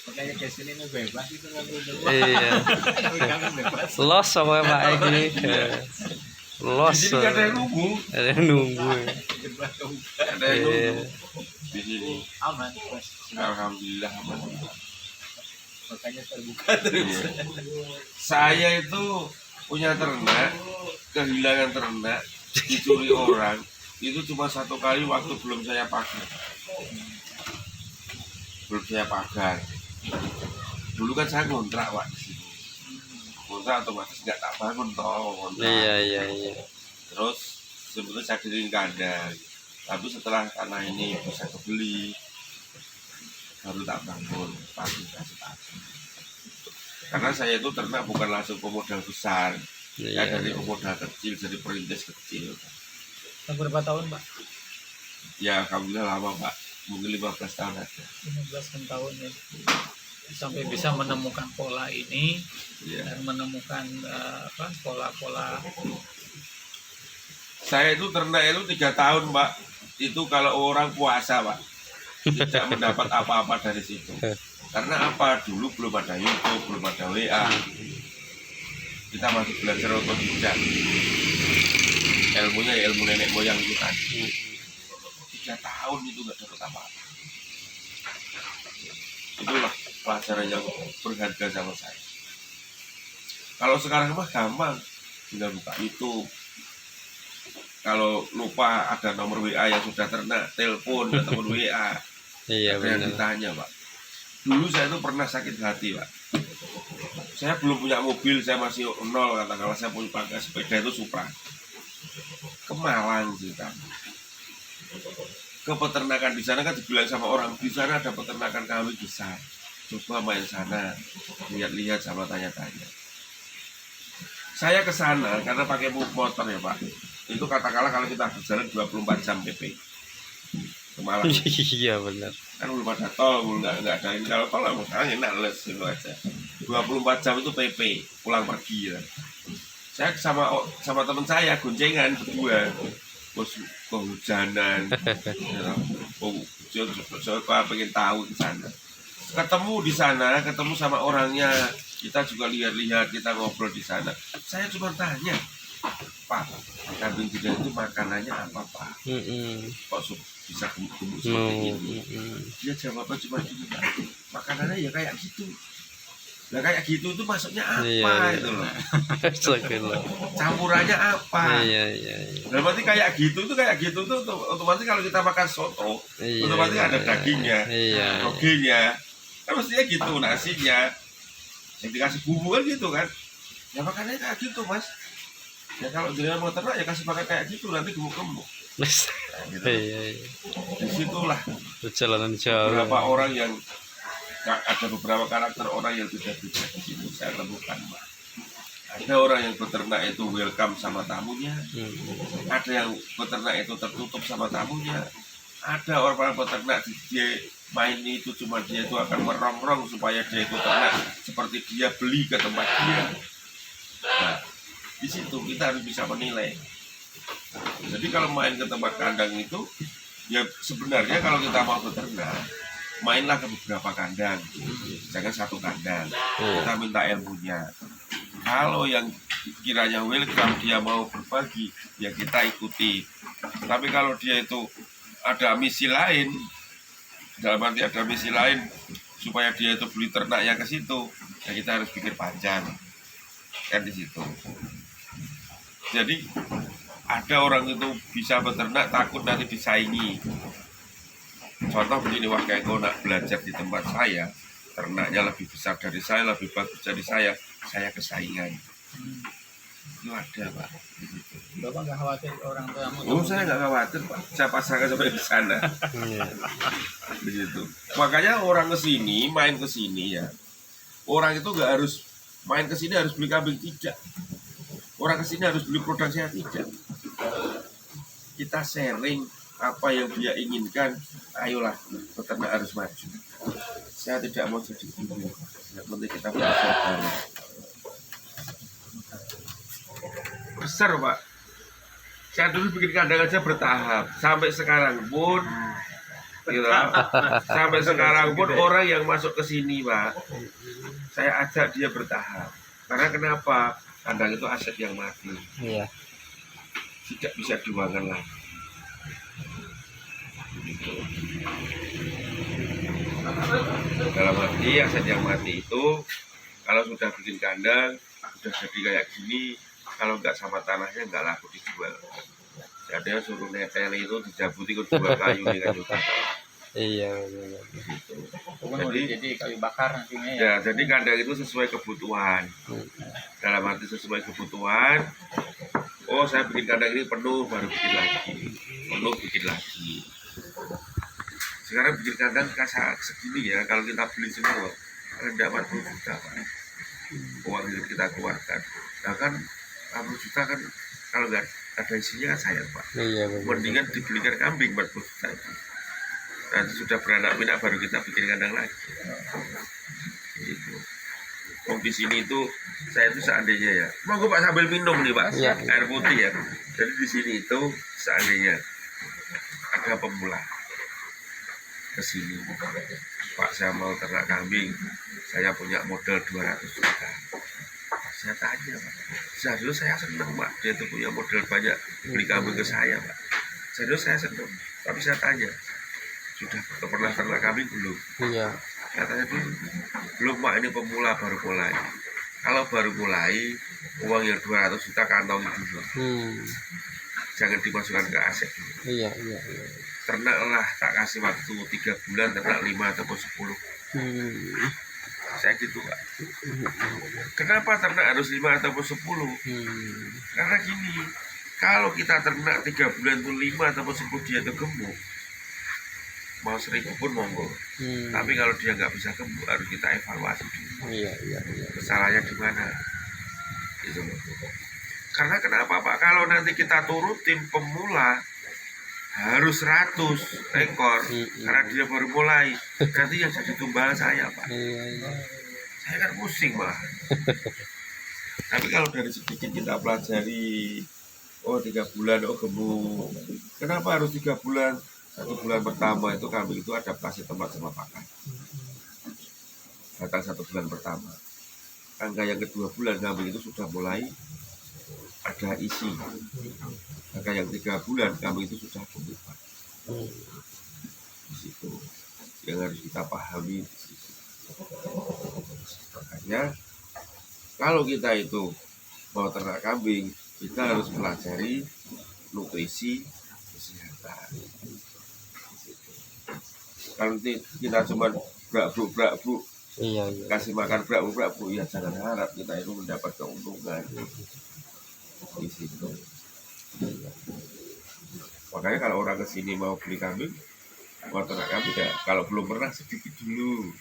Makanya ke sini nih bebas itu kan dulu. Iya. Jangan bebas. Los sama Pak ini. Los. Di sini nggak ada yang nunggu. Ada yang nunggu. Bebas tuh. Nggak ada yang Iya. nunggu. Di sini. Aman, bos. Alhamdulillah aman. Makanya terbuka terus. Iya. Saya itu punya ternak, kehilangan ternak, dicuri orang, itu cuma 1 kali waktu belum saya pagar. Dulu kan saya ngontrak, Pak, di sini. Ngontrak otomatis nggak tak bangun toh ngontrak. Iya. Terus sebetulnya saya diriin kandang, tapi setelah tanah ini bisa kebeli, baru tak bangun pagi. Karena saya itu ternak bukan langsung pemodal besar, ya Iya. dari pemodal kecil, dari perintis kecil. Berapa tahun, Pak? Ya alhamdulillah lama, Pak, mungkin 15 tahun ada. 15 tahun ya. Sampai bisa menemukan pola ini Ya. dan menemukan pola-pola. Saya itu ternak itu 3 tahun, Pak. Itu kalau orang puasa, Pak, tidak mendapat apa-apa dari situ. Karena apa? Dulu belum ada YouTube, belum ada WA. Kita masih belajar otodidak. Ilmunya ya ilmu nenek moyang itu kan. 3 tahun itu nggak dapat apa-apa. Itulah pelajaran yang berharga sama saya. Kalau sekarang mah gampang, tinggal buka YouTube. Kalau lupa ada nomor WA yang sudah ternak, telepon atau WA. Iya Ada yang benar. ditanya, Pak. Dulu saya itu pernah sakit hati, Pak. Saya belum punya mobil, saya masih nol, katakanlah saya punya pakai sepeda itu Supra. Ke Malang kita. Ke peternakan di sana kan dibilang sama orang, di sana ada peternakan kambing besar. Coba main sana, lihat-lihat sama tanya-tanya. Saya ke sana karena pakai motor ya, Pak. Itu katakanlah kalau kita berjalan 24 jam PP. Ke Malang. Iya benar. Kan belum ada tol, nggak ada ini. Kalau tol lah sekarang enak les gitu aja. 24 jam itu PP, pulang pagi ya. Saya sama teman saya goncengan berdua, bos kehujanan, saya pengen tahu di sana. Ketemu di sana, ketemu sama orangnya, kita juga lihat-lihat, kita ngobrol di sana. Saya cuma tanya, Pak, kambing tidak itu makanannya apa, Pak? Kok bisa gemuk seperti ini? Dia jawabnya cuma gini, Pak, makanannya ya kayak gitu. Nah kayak gitu itu maksudnya apa Iya. itu loh? Astagfirullah. Campurannya apa? Iya. Nah, berarti kayak gitu tuh otomatis kalau kita makan soto, Iya, otomatis iya, ada dagingnya, iya. togenya, kan mestinya gitu nasinya, yang dikasih bumbu kan gitu kan? Ya makannya kayak gitu, Mas. Ya kalau jenengan mau ternak ya kasih makan kayak gitu nanti gemuk-gemuk. Nah, gitu. Iya. Disitulah Perjalanan jauh. beberapa orang yang ada beberapa karakter orang yang tidak bisa di situ saya temukan, Pak. Ada orang yang peternak itu welcome sama tamunya, ada yang peternak itu tertutup sama tamunya, ada orang peternak dia main itu cuma dia itu akan merongrong supaya dia itu ternak seperti dia beli ke tempat dia. Nah, di situ kita harus bisa menilai. Jadi kalau main ke tempat kandang itu, ya sebenarnya kalau kita mau beternak, mainlah ke beberapa kandang, jangan satu kandang. Kita minta ilmunya. Kalau yang kiranya welcome dia mau berbagi, ya kita ikuti. Tapi kalau dia itu ada misi lain, dalam arti ada misi lain supaya dia itu beli ternaknya ke situ, ya kita harus pikir panjang kan di situ. Jadi ada orang itu bisa beternak takut nanti disaingi. Contoh begini, wah kayak kau nak belajar di tempat saya, ternaknya lebih besar dari saya, lebih bagus dari saya kesaingan. Itu ada, Pak. Bapak nggak khawatir orang tua Oh, saya nggak khawatir, Pak. Saya pasangkan sampai di sana. Begitu. Makanya orang kesini, main kesini ya. Orang itu nggak harus main kesini harus beli kambing, tidak. Orang kesini harus beli produk saya, tidak. Kita sharing apa yang dia inginkan, ayolah peternak harus maju. Saya tidak mau jadi guru, yang penting kita belajar bareng. besar Pak. Saya dulu bikin kandang aja bertahap sampai sekarang pun gitu. Sampai sekarang pun orang yang masuk ke sini Pak, saya ajak dia bertahap. Karena kenapa? Kandang itu aset yang mati, Iya. tidak bisa diuangkan lagi. Gitu. Dalam arti aset yang mati itu kalau sudah bikin kandang, sudah jadi kayak gini, kalau nggak sama tanahnya nggak laku dijual. Jadi suruh netel itu dijabuti ke dua kayu nih kan juga. Iya, benar. Gitu. Jadi kayu bakar nantinya ya. Ya, jadi kandang itu sesuai kebutuhan. Dalam arti sesuai kebutuhan. Oh, saya bikin kandang ini penuh, baru bikin lagi. Penuh, bikin lagi. Sekarang bikin kandang kasar segini ya, kalau kita beli semua, rendah 40 juta Pak. Uang yang kita keluarkan. Nah kan 40 juta kan kalau nggak ada isinya kan sayang Pak. Iya, benar. Mendingan dibelikan kambing 40 juta itu. Nanti sudah beranak pinak baru kita bikin kandang lagi. Gitu. Oh di sini itu saya itu seandainya ya, mau Pak sambil minum nih Pak, Iya. air putih ya. Jadi di sini itu seandainya ada pemula ke sini, Pak saya mau ternak kambing, saya punya modal 200 juta. Saya tanya Pak, serius saya senang Pak, dia itu punya modal banyak beli kambing ke saya Pak. Serius saya senang, tapi saya tanya, sudah pernah ternak kambing belum? Iya. Katanya belum Pak, ini pemula baru mulai. Kalau baru mulai, uang yang 200 juta kantongin dulu. Jangan dimasukkan ke aset dulu. Iya, iya, iya. Ternaklah, tak kasih waktu 3 bulan, ternak 5 ataupun 10. Saya gitu Pak. Kenapa ternak harus 5 ataupun 10? Karena gini, kalau kita ternak 3 bulan itu 5 ataupun 10 dia itu gemuk, mau 1000 pun monggo. Tapi kalau dia nggak bisa gemuk, harus kita evaluasi dulu. Iya, iya, iya. Kesalahannya di mana? Itu. Karena kenapa Pak? Kalau nanti kita turutin pemula harus 100 ekor, karena dia baru mulai, nanti yang jadi tumbal saya Pak. Iya, iya. Saya kan pusing Pak. Tapi kalau dari sedikit kita pelajari, oh 3 bulan, oh gemuk. Kenapa harus 3 bulan? 1 bulan pertama itu kambing itu adaptasi tempat sama pakan. Datang 1 bulan pertama. Angka yang kedua bulan kambing itu sudah mulai ada isi. Angka yang 3 bulan kambing itu sudah gemuk. Di situ yang harus kita pahami. Makanya kalau kita itu mau ternak kambing, kita harus pelajari nutrisi kesehatan. Kalau kita cuma brak-brak Iya, iya. kasih makan brak-brak ya jangan harap kita itu mendapat keuntungan di situ. Makanya kalau orang kesini mau beli kambing, mau ternak kambing ya kalau belum pernah sedikit dulu.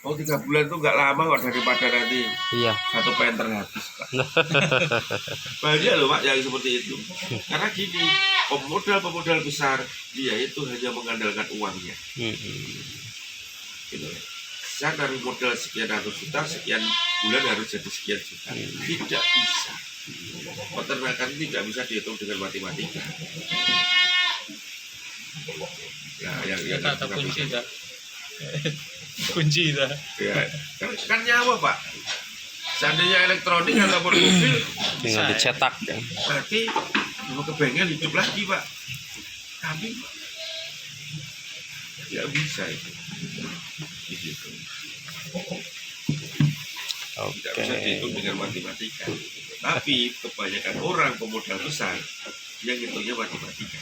Oh 3 bulan itu nggak lama kok, daripada nanti Iya. 1 penter habis Pak. Banyak loh Pak yang seperti itu. Karena gini, pemodal besar dia itu hanya mengandalkan uangnya. Gitu. Saya dari modal sekian ratus juta, sekian bulan harus jadi sekian juta. Tidak bisa. Peternakan tidak bisa dihitung dengan matematika. Ya, yang Kata kunci dah. Kunci dah. ya, kan nyawa Pak. Seandainya elektronik ataupun mobil, Tinggal dicetak. berarti mau ke bengkel hidup lagi Pak. Tapi nggak bisa itu. Gitu. Tidak bisa dihitung dengan matematika. Tapi kebanyakan orang pemodal besar yang hitungnya matematika.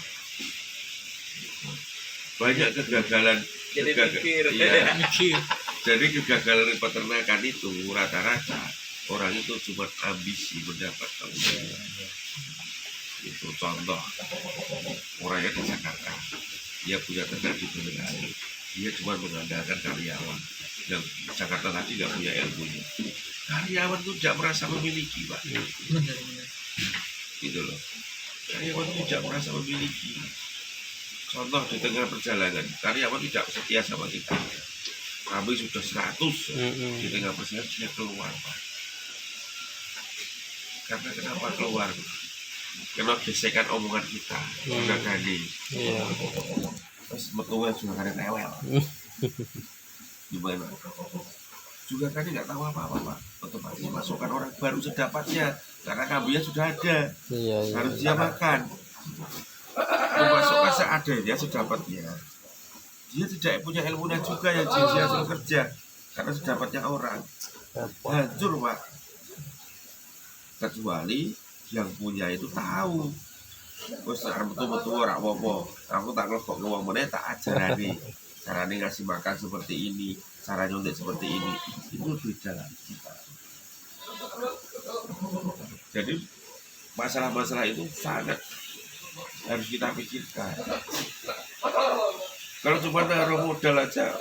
Banyak kegagalan. Jadi mikir. Iya. Mikir. Jadi kegagalan peternakan itu rata-rata orang itu cuma ambisi mendapat keuntungan. Itu contoh orangnya di Jakarta, dia punya ternak di Boyolali, dia cuma mengandalkan karyawan. Yang Jakarta tadi nggak punya ilmunya. Karyawan itu tidak merasa memiliki Pak. Gitu loh. Karyawan itu tidak merasa memiliki. Contoh di tengah perjalanan, karyawan tidak setia sama kita. Kami sudah 100 di tengah perjalanan dia keluar Pak. Karena kenapa keluar? Karena gesekan omongan kita, juga gani. Iya. Terus metunya juga kadang rewel. Gimana? Juga kan nggak tahu apa-apa, Pak. Otomatis masukkan orang baru sedapatnya, karena kambingnya sudah ada. Iya, iya. Harus dia makan. Memasukkan seadanya sedapatnya. Dia tidak punya ilmunya juga yang dia hasil kerja, karena sedapatnya orang. Hancur, Pak. Kecuali yang punya itu tahu. Wes metu-metu ora apa-apa. Aku tak ngelokok ngomong meneh tak ajarani. Caranya ngasih makan seperti ini, cara nyontek seperti ini, itu beda lagi. Jadi masalah-masalah itu sangat harus kita pikirkan. Kalau cuma naruh modal aja,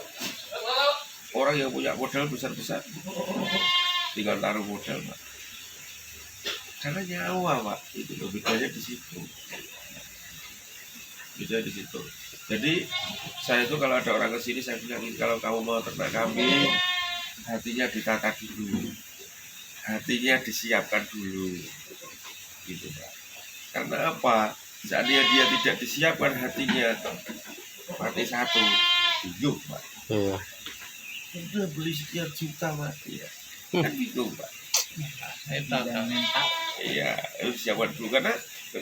orang yang punya modal besar-besar tinggal taruh modal, Pak. Karena nyawa, Pak, itu bedanya di situ. Beda di situ. Jadi saya itu kalau ada orang ke sini saya bilang, kalau kamu mau ternak kambing, hatinya ditata dulu, hatinya disiapkan dulu, gitu, Pak. Karena apa? Seandainya dia tidak disiapkan hatinya, mati satu, bingung, Pak. Iya. Udah beli sekian juta mati ya, kan bingung, Pak. Itu mental. Iya, harus siapkan dulu karena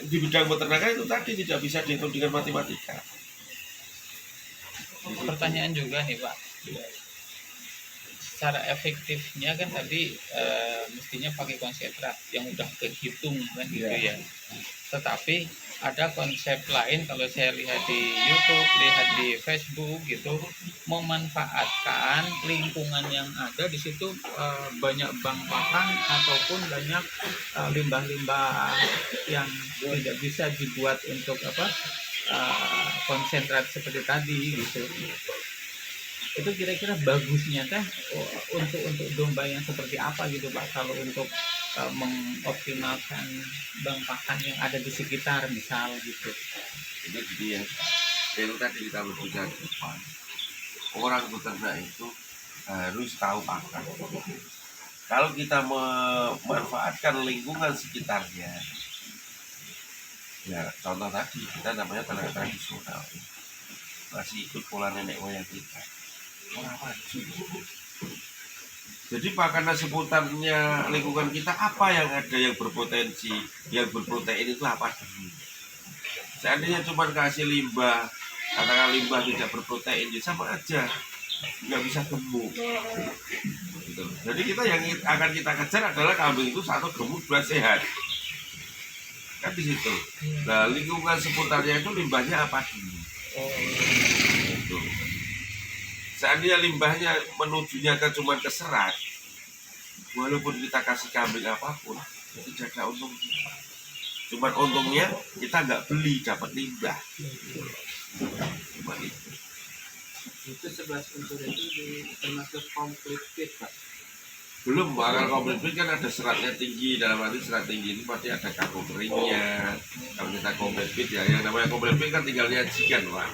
di bidang peternakan itu tadi tidak bisa dihitung dengan matematika. Pertanyaan juga nih Pak, secara efektifnya kan tadi mestinya pakai konsentrat yang udah kehitung kan gitu ya. Tetapi ada konsep lain kalau saya lihat di YouTube, lihat di Facebook gitu, memanfaatkan lingkungan yang ada di situ, banyak bank pakan ataupun banyak limbah-limbah yang tidak bisa dibuat untuk konsentrat seperti tadi gitu. Itu kira-kira bagusnya teh untuk domba yang seperti apa gitu Pak, kalau untuk mengoptimalkan bank pakan yang ada di sekitar misal gitu. Itu dia. Itu tadi kita berbicara di depan. Orang peternak itu harus tahu pakan. Kalau kita memanfaatkan lingkungan sekitarnya, ya contoh tadi kita namanya ternak tradisional, masih ikut pola nenek moyang kita, orang maju. Jadi makanan seputarnya lingkungan kita apa yang ada yang berpotensi, yang berprotein itu apa dulu. Seandainya cuma kasih limbah, katakan limbah tidak berprotein, ya sama aja, nggak bisa gemuk. Gitu. Jadi kita yang akan kita kejar adalah kambing itu satu gemuk, dua sehat. Kan di situ. Nah, lingkungan seputarnya itu limbahnya apa dulu? Gitu. Seandainya limbahnya menujunya cuma ke serat, walaupun kita kasih kambing apapun, itu tidak ada untung kita. Cuman untungnya kita nggak beli dapat limbah. Cuma itu. Itu 11 unsur itu termasuk komplit fit, Pak. Belum, bakal komplit fit kan ada seratnya tinggi, dalam arti serat tinggi itu pasti ada karbo keringnya. Kalau kita komplit fit ya, yang namanya komplit fit kan tinggal nyajikan, Pak.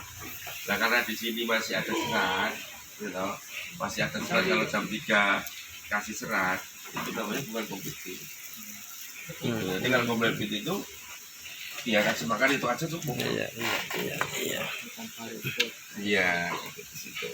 Nah karena di sini masih ada serat, gitu, masih ada serat. Kalau jam 3 kasih serat, itu namanya bukan komplit fit. Jadi kalau komplit fit itu ya kasih makan itu aja cukup. Iya, iya, iya, iya. Tanpa repot. Iya, di situ.